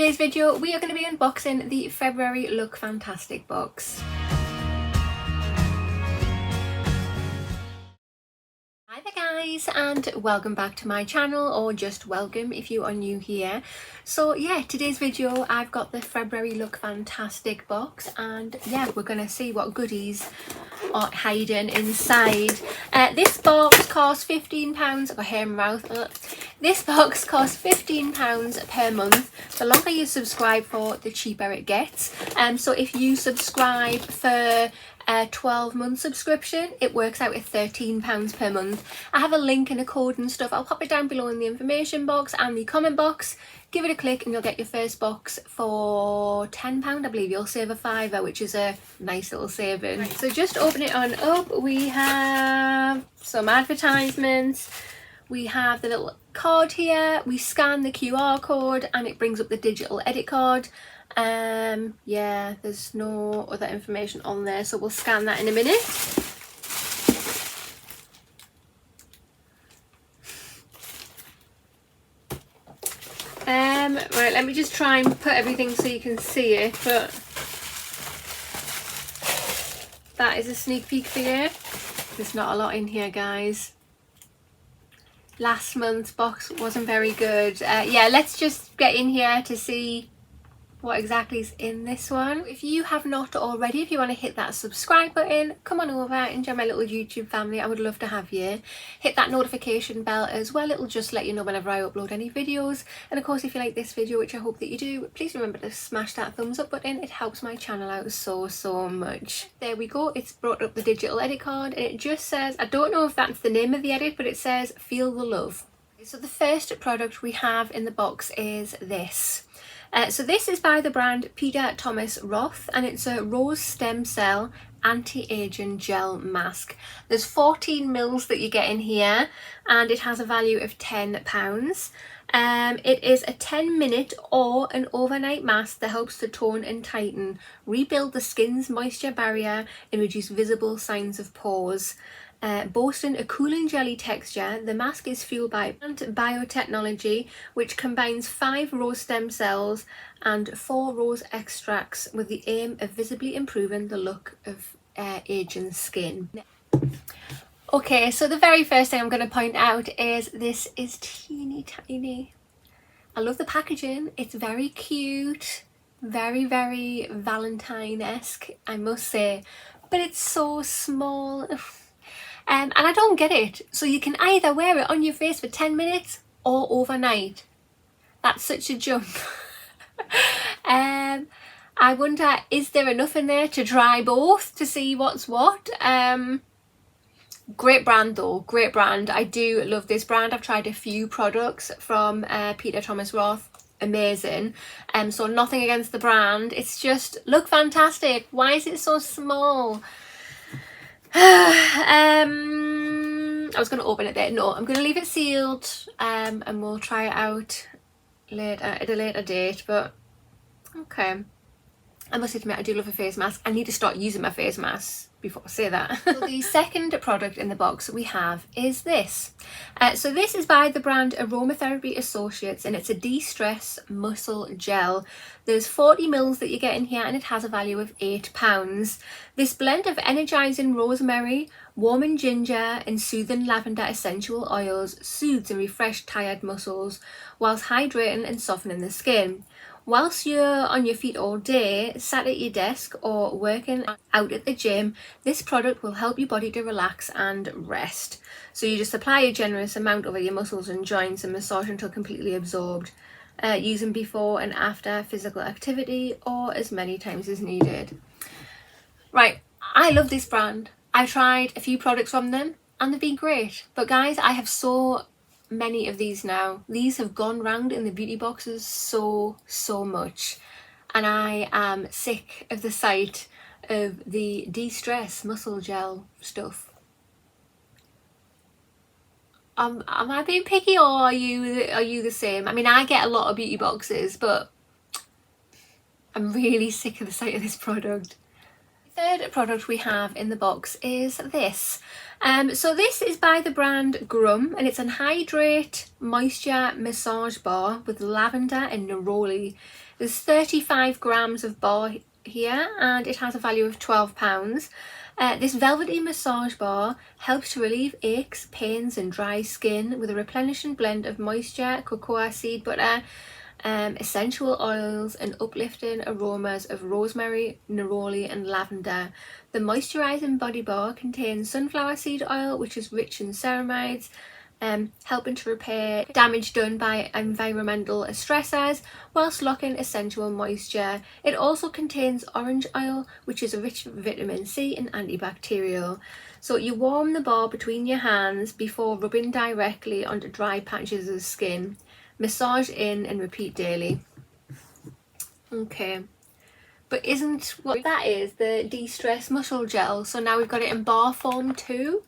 today's video we are going to be unboxing the February Look Fantastic box. Hi there guys, and welcome back to my channel, or just welcome if you are new here. So yeah, today's video I've got the February Look Fantastic box, and yeah, we're gonna see what goodies are hiding inside. This box costs £15. I've got hair in my mouth. This box costs £15 per month. The longer you subscribe for, the cheaper it gets. So if you subscribe for a 12-month subscription, it works out at £13 per month. I have a link and a code and stuff. I'll pop it down below in the information box and the comment box. Give it a click and you'll get your first box for £10, I believe. You'll save a £5, which is a nice little saving. Right, so just open it on up. We have some advertisements. We have the little card here. We scan the QR code and it brings up the digital edit card. Yeah, there's no other information on there, so we'll scan that in a minute. Right, let me just try and put everything so you can see it, but that is a sneak peek for you. There's not a lot in here, guys. Last month's box wasn't very good. Yeah, let's just get in here to see what exactly is in this one. If you have not already, if you want to hit that subscribe button, come on over and join my little YouTube family. I would love to have you. Hit that notification bell as well. It'll just let you know whenever I upload any videos. And of course, if you like this video, which I hope that you do, please remember to smash that thumbs up button. It helps my channel out so much. There we go. It's brought up the digital edit card and it just says, I don't know if that's the name of the edit, but it says feel the love. So the first product we have in the box is this. So this is by the brand Peter Thomas Roth, and it's a rose stem cell anti-aging gel mask. There's 14 mils that you get in here, and it has a value of £10. It is a 10-minute or an overnight mask that helps to tone and tighten, rebuild the skin's moisture barrier and reduce visible signs of pores. Boasting a cooling jelly texture, the mask is fueled by biotechnology, which combines 5 rose stem cells and 4 rose extracts with the aim of visibly improving the look of aging skin. Okay, so the very first thing I'm going to point out is this is teeny tiny. I love the packaging. It's very cute, very Valentine-esque, I must say, but it's so small. And I don't get it. So you can either wear it on your face for 10 minutes or overnight. That's such a jump. I wonder, is there enough in there to try both to see what's what? Great brand though, great brand. I do love this brand. I've tried a few products from Peter Thomas Roth. Amazing. So nothing against the brand. It's just, look fantastic. Why is it so small? I was going to open it there. No, I'm going to leave it sealed and we'll try it out later at a later date. But okay, I must admit I do love a face mask. I need to start using my face masks before I say that. So the second product in the box we have is this. So this is by the brand Aromatherapy Associates, and it's a de-stress muscle gel. There's 40 mils that you get in here and it has a value of £8. This blend of energizing rosemary, warming ginger and soothing lavender essential oils soothes and refreshes tired muscles whilst hydrating and softening the skin. Whilst you're on your feet all day, sat at your desk or working out at the gym, this product will help your body to relax and rest. So you just apply a generous amount over your muscles and joints and massage until completely absorbed. Using before and after physical activity or as many times as needed. Right, I love this brand. I've tried a few products from them and they've been great. But guys, I have so many of these now. These have gone round in the beauty boxes so much, and I am sick of the sight of the de-stress muscle gel stuff. Am I being picky, or are you the same? I mean, I get a lot of beauty boxes, but I'm really sick of the sight of this product. The third product we have in the box is this. So this is by the brand Gruum, and it's an hydrate moisture massage bar with lavender and neroli. There's 35 grams of bar here, and it has a value of £12. This velvety massage bar helps to relieve aches, pains and dry skin with a replenishing blend of moisture, cocoa seed butter, essential oils and uplifting aromas of rosemary, neroli and lavender. The moisturising body bar contains sunflower seed oil, which is rich in ceramides, helping to repair damage done by environmental stressors whilst locking essential moisture. It also contains orange oil, which is a rich vitamin C and antibacterial. So you warm the bar between your hands before rubbing directly onto dry patches of skin. Massage in and repeat daily. Okay, but isn't what that is the de-stress muscle gel? So now we've got it in bar form too.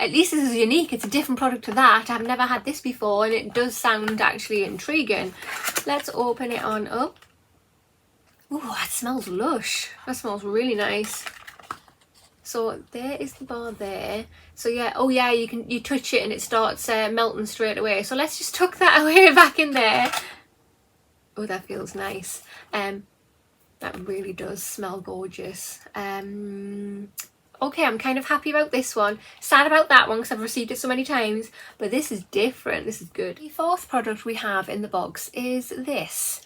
At least this is unique. It's a different product to that. I've never had this before, and it does sound actually intriguing. Let's open it on up. Oh, that smells lush. That smells really nice. So there is the bar there. So yeah, oh yeah, you touch it and it starts melting straight away. So let's just tuck that away back in there. Oh, that feels nice. That really does smell gorgeous. Okay, I'm kind of happy about this one. Sad about that one because I've received it so many times. But this is different. This is good. The fourth product we have in the box is this.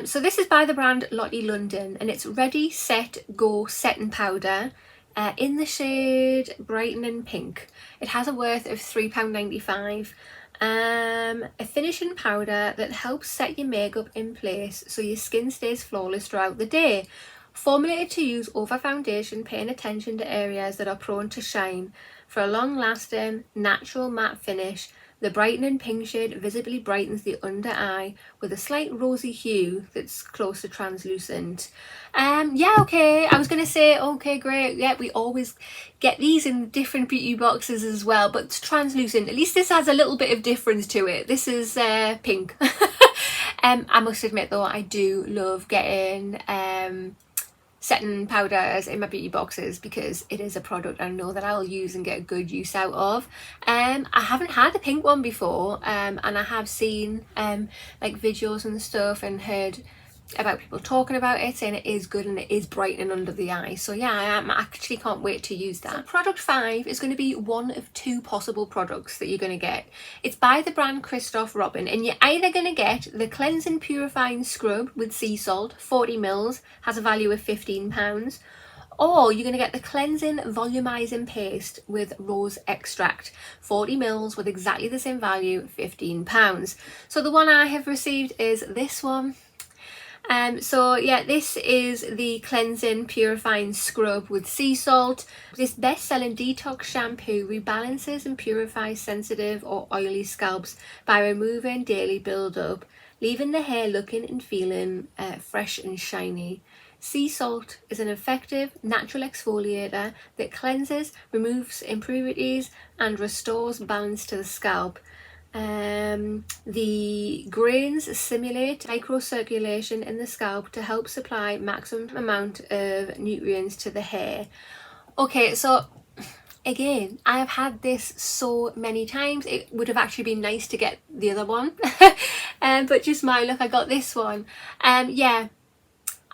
So this is by the brand Lottie London, and it's Ready, Set, Go Settin Powder in the shade Brightening Pink. It has a worth of £3.95. A finishing powder that helps set your makeup in place so your skin stays flawless throughout the day. Formulated to use over foundation, paying attention to areas that are prone to shine. For a long-lasting, natural matte finish, the brightening pink shade visibly brightens the under eye with a slight rosy hue that's close to translucent. Yeah, okay, I was going to say, okay, great, yeah, we always get these in different beauty boxes as well, but it's translucent. At least this has a little bit of difference to it. This is pink. I must admit, though, I do love getting setting powders in my beauty boxes because it is a product I know that I'll use and get good use out of. I haven't had a pink one before, and I have seen like videos and stuff and heard about people talking about it, saying it is good and it is brightening under the eye. So yeah, I actually can't wait to use that. So product 5 is going to be one of 2 possible products that you're going to get. It's by the brand Christoph Robin, and you're either going to get the Cleansing Purifying Scrub with sea salt, 40ml, has a value of £15, or you're going to get the Cleansing Volumizing Paste with rose extract, 40ml with exactly the same value, £15. So the one I have received is this one. So yeah, this is the Cleansing Purifying Scrub with sea salt. This best-selling detox shampoo rebalances and purifies sensitive or oily scalps by removing daily build-up, leaving the hair looking and feeling fresh and shiny. Sea salt is an effective natural exfoliator that cleanses, removes impurities and restores balance to the scalp. The grains simulate microcirculation in the scalp to help supply maximum amount of nutrients to the hair. Okay, so again, I have had this so many times. It would have actually been nice to get the other one, but just my luck, I got this one. Yeah,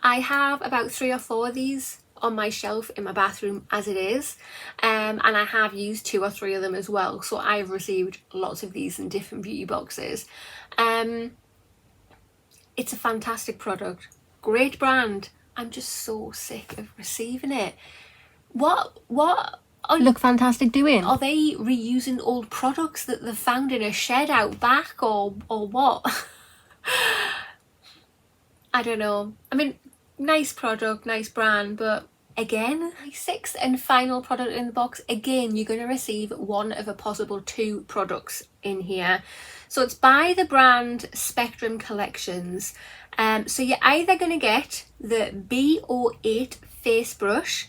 I have about 3 or 4 of these on my shelf in my bathroom as it is, and I have used 2 or 3 of them as well, so I've received lots of these in different beauty boxes. It's a fantastic product, great brand. I'm just so sick of receiving it. What are Look Fantastic doing? Are they reusing old products that they've found in a shed out back, or what? I don't know. I mean, nice product, nice brand, but again, my 6th and final product in the box. Again, you're going to receive one of a possible 2 products in here. So it's by the brand Spectrum Collections. So you're either going to get the B08 face brush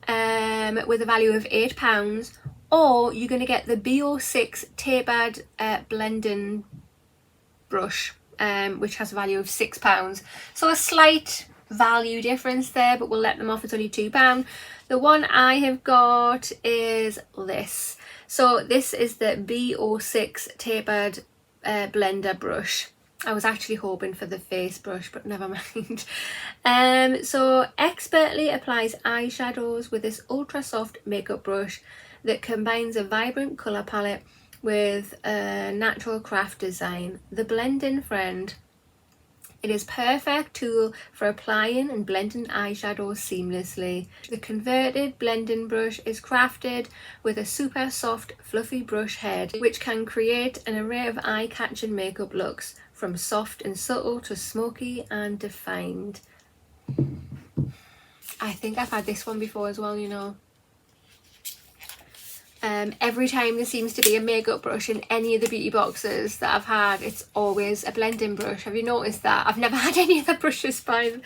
with a value of £8, or you're going to get the B06 tapered blending brush, which has a value of £6. So a slight value difference there, but we'll let them off. It's only £2. The one I have got is this. So this is the B06 tapered blender brush. I was actually hoping for the face brush, but never mind. So expertly applies eyeshadows with this ultra soft makeup brush that combines a vibrant colour palette with a natural craft design. The blend-in friend. It is perfect tool for applying and blending eyeshadows seamlessly. The converted blending brush is crafted with a super soft fluffy brush head which can create an array of eye-catching makeup looks from soft and subtle to smoky and defined. I think I've had this one before as well, you know. Every time there seems to be a makeup brush in any of the beauty boxes that I've had, it's always a blending brush. Have you noticed that? I've never had any other brushes by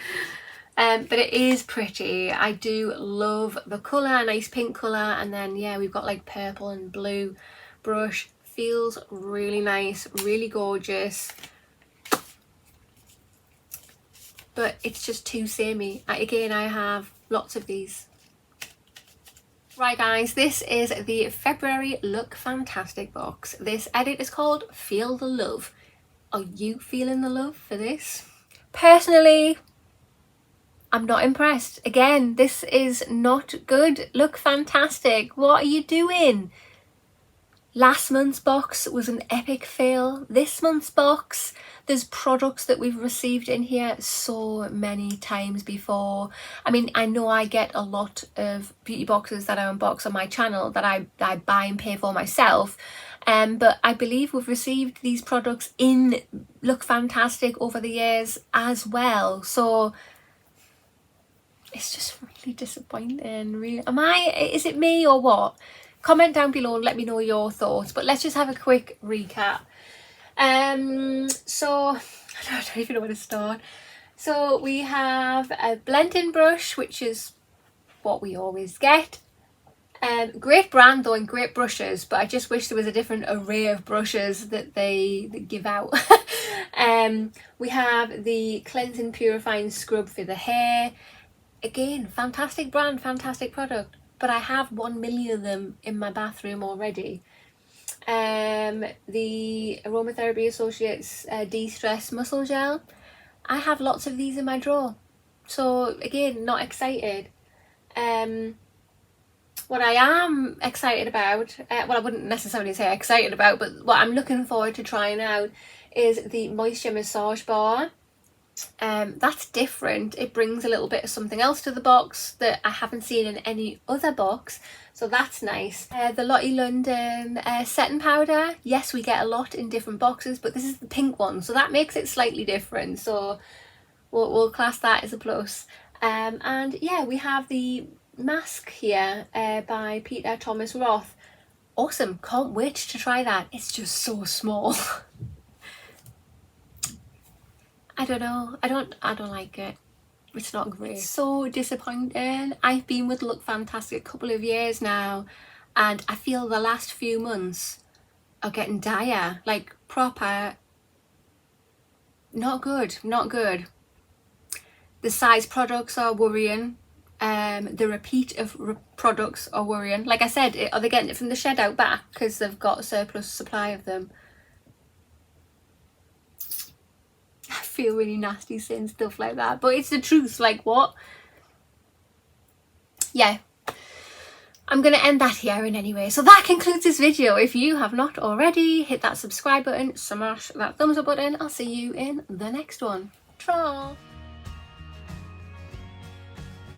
but it is pretty. I do love the colour, nice pink colour, and then yeah, we've got like purple and blue brush. Feels really nice, really gorgeous, but it's just too samey. Again, I have lots of these. Right guys, this is the February Look Fantastic box. This edit is called Feel the Love. Are you feeling the love for this? Personally, I'm not impressed. Again, this is not good. Look Fantastic, what are you doing? Last month's box was an epic fail. This month's box, there's products that we've received in here so many times before. I mean, I know I get a lot of beauty boxes that I unbox on my channel that I buy and pay for myself. But I believe we've received these products in Look Fantastic over the years as well. So it's just really disappointing, really. Is it me or what? Comment down below and let me know your thoughts, but let's just have a quick recap. So I don't even know where to start. So we have a blending brush, which is what we always get. Great brand though, and great brushes, but I just wish there was a different array of brushes that they give out. We have the cleansing purifying scrub for the hair. Again, fantastic brand, fantastic product, but I have 1 million of them in my bathroom already. The Aromatherapy Associates De-Stress Muscle Gel. I have lots of these in my drawer. So again, not excited. What I am excited about, well, I wouldn't necessarily say excited about, but what I'm looking forward to trying out is the Moisture Massage Bar. That's different. It brings a little bit of something else to the box that I haven't seen in any other box, so that's nice. The Lottie London Settin Powder, yes, we get a lot in different boxes, but this is the pink one, so that makes it slightly different, so we'll class that as a plus. And yeah, we have the mask here by Peter Thomas Roth. Awesome, can't wait to try that. It's just so small. I don't know, I don't like it. It's not great. So disappointing. I've been with Look Fantastic a couple of years now, and I feel the last few months are getting dire, like proper not good, not good. The size products are worrying. The repeat of products are worrying. Like I said, are they getting it from the shed out back because they've got a surplus supply of them? I feel really nasty saying stuff like that, but it's the truth. Like, what? Yeah, I'm gonna end that here in anyway. So that concludes this video. If you have not already, hit that subscribe button, smash that thumbs up button. I'll see you in the next one. Ta-ra!